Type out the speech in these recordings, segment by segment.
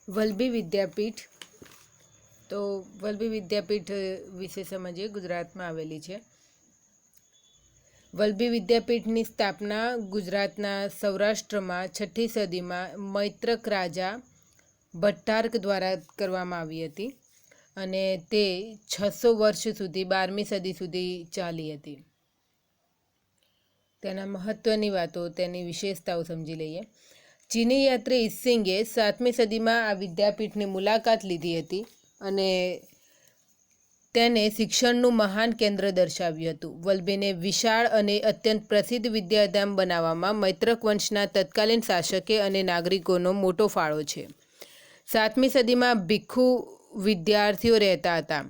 વલ્લભી વિદ્યાપીઠ તો વલ્લભી વિદ્યાપીઠ વિશે સમજીએ. ગુજરાતમાં આવેલી છે. વલ્લભી વિદ્યાપીઠની સ્થાપના ગુજરાતના સૌરાષ્ટ્રમાં 6ઠી સદીમાં મૈત્રક રાજા ભટ્ટારક દ્વારા કરવામાં આવી હતી અને તે 600 વર્ષ સુધી 12મી સદી સુધી ચાલી હતી. તેના મહત્વની વાતો, તેની વિશેષતાઓ સમજી લઈએ. ચીની યાત્રી ઈસિંગે 7મી સદીમાં આ વિદ્યાપીઠની મુલાકાત લીધી હતી અને તેને શિક્ષણનું મહાન કેન્દ્ર દર્શાવ્યું હતું. વલ્લભીને વિશાળ અને અત્યંત પ્રસિદ્ધ વિદ્યાધામ બનાવવામાં મૈત્રક વંશના તત્કાલીન શાસકે અને નાગરિકોનો મોટો ફાળો છે. 7મી સદીમાં ભિક્ષુ વિદ્યાર્થીઓ રહેતા હતા.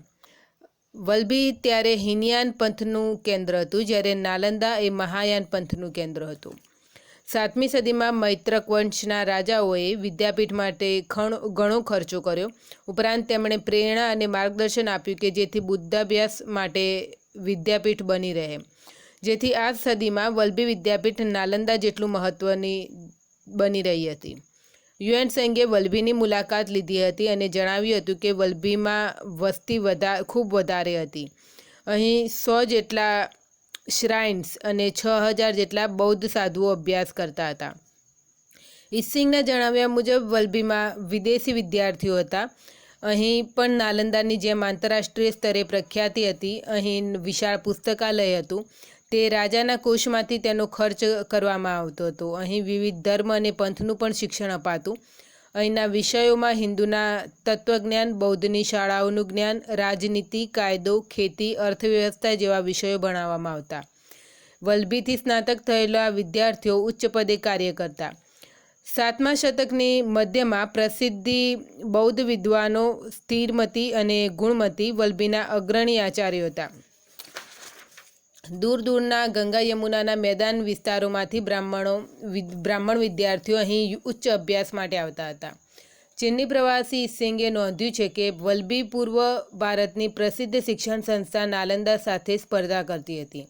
વલ્લભી ત્યારે હીનયાન પંથનું કેન્દ્ર હતું, જ્યારે નાલંદા એ મહાયાન પંથનું કેન્દ્ર હતું. 7મી સદીમાં મૈત્રક વંશના રાજાઓએ વિદ્યાપીઠ માટે ઘણો ખર્ચો કર્યો. ઉપરાંત તેમણે પ્રેરણા અને માર્ગદર્શન આપ્યું કે જેથી બુદ્ધાભ્યાસ માટે વિદ્યાપીઠ બની રહે. જેથી આ સદીમાં વલ્લભી વિદ્યાપીઠ નાલંદા જેટલું મહત્વની બની રહી હતી. યુએનસેંગે વલ્લભીની મુલાકાત લીધી હતી અને જણાવ્યું હતું કે વલ્લભીમાં વસ્તી ખૂબ વધારે હતી. અહીં 100 જેટલા શ્રાઇન્સ અને 6000 જેટલા બૌદ્ધ સાધુઓ અભ્યાસ કરતા હતા. ઈસિંગના જણાવ્યા મુજબ વલ્લભીમાં વિદેશી વિદ્યાર્થીઓ હતા. અહીં પણ નાલંદાની જેમ આંતરરાષ્ટ્રીય સ્તરે પ્રખ્યાતિ હતી. અહીં વિશાળ પુસ્તકાલય હતું. તે રાજાના કોષમાંથી તેનો ખર્ચ કરવામાં આવતો હતો. અહીં વિવિધ ધર્મ અને પંથનું પણ શિક્ષણ અપાતું. અહીંના વિષયોમાં હિન્દુના તત્વજ્ઞાન, બૌદ્ધની શાળાઓનું જ્ઞાન, રાજનીતિ, કાયદો, ખેતી, અર્થવ્યવસ્થા જેવા વિષયો ભણાવવામાં આવતા. વલ્લભીથી સ્નાતક થયેલા વિદ્યાર્થીઓ ઉચ્ચ પદે કાર્ય કરતા. 7મા શતકની મધ્યમાં પ્રસિદ્ધ બૌદ્ધ વિદ્વાનો સ્થિરમતી અને ગુણમતી વલ્લભીના અગ્રણી આચાર્યો હતા. દૂર દૂરના ગંગા યમુનાના મેદાન વિસ્તારોમાંથી બ્રાહ્મણ વિદ્યાર્થીઓ અહીં ઉચ્ચ અભ્યાસ માટે આવતા હતા. ચીની પ્રવાસી ઈસિંગે નોંધ્યું છે કે વલ્લભી પૂર્વ ભારતની પ્રસિદ્ધ શિક્ષણ સંસ્થા નાલંદા સાથે સ્પર્ધા કરતી હતી.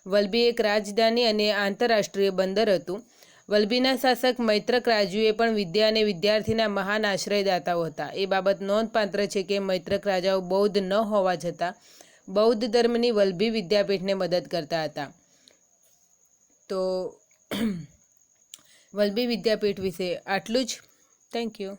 વલ્લભી એક રાજધાની અને આંતરરાષ્ટ્રીય બંદર હતું. વલ્લભીના શાસક મૈત્રક રાજુએ પણ વિદ્યા અને વિદ્યાર્થીના મહાન આશ્રયદાતાઓ હતા. એ બાબત નોંધપાત્ર છે કે મૈત્રક રાજાઓ બૌદ્ધ ન હોવા છતાં બૌદ્ધ ધર્મની વલ્લભી વિદ્યાપીઠને મદદ કરતા હતા. તો વલ્લભી વિદ્યાપીઠ વિશે આટલું જ. Thank you.